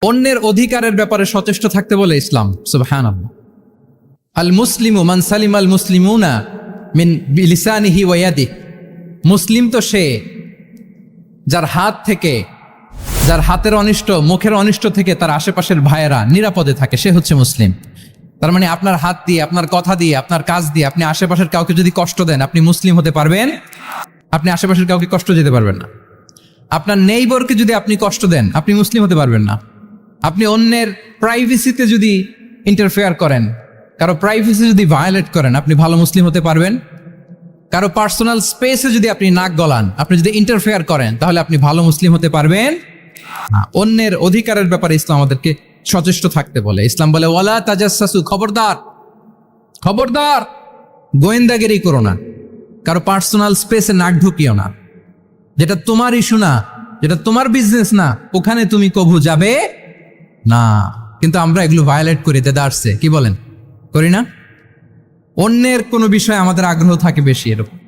অন্যের অধিকারের ব্যাপারে সচেষ্ট থাকতে বলে ইসলাম। সুবহানাল্লাহ। আল মুসলিমু মান সালিম আল মুসলিমুনা মিন বিলিসানিহি ওয়া ইয়াদিহি। মুসলিম তো সে যার হাত থেকে, যার হাতের অনিষ্ট, মুখের অনিষ্ট থেকে তার আশেপাশের ভাইয়েরা নিরাপদে থাকে, সে হচ্ছে মুসলিম। তার মানে আপনার হাত দিয়ে, আপনার কথা দিয়ে, আপনার কাজ দিয়ে আপনি আশেপাশের কাউকে যদি কষ্ট দেন, আপনি মুসলিম হতে পারবেন? আপনি আশেপাশের কাউকে কষ্ট দিতে পারবেন না। আপনার নেইবরকে যদি আপনি কষ্ট দেন, আপনি মুসলিম হতে পারবেন না। আপনি অন্যের প্রাইভেসিতে যদি ইন্টারফেয়ার করেন, কারো প্রাইভেসি যদি ভায়োলেট করেন, আপনি ভালো মুসলিম হতে পারবেন? কারো পার্সোনাল স্পেসে যদি আপনি নাক গলান, আপনি যদি ইন্টারফেয়ার করেন, তাহলে আপনি ভালো মুসলিম হতে পারবেন? অন্যের অধিকারের ব্যাপারে ইসলাম আমাদেরকে সচেষ্ট থাকতে বলে। ইসলাম বলে ওয়ালা তাজাসসু, খবরদার, খবরদার, গোয়েন্দাগিরি করো না, কারো পার্সোনাল স্পেসে নাক ঢুকিও না। যেটা তোমার ইস্যু না, যেটা তোমার বিজনেস না, ওখানে তুমি কভু যাবে না। কিন্তু আমরা এগুলো ভায়োলেট করি, দেদারসে, কি বলেন, করি না? অন্যের কোনো বিষয়ে আমাদের আগ্রহ থাকে বেশি, এরকম।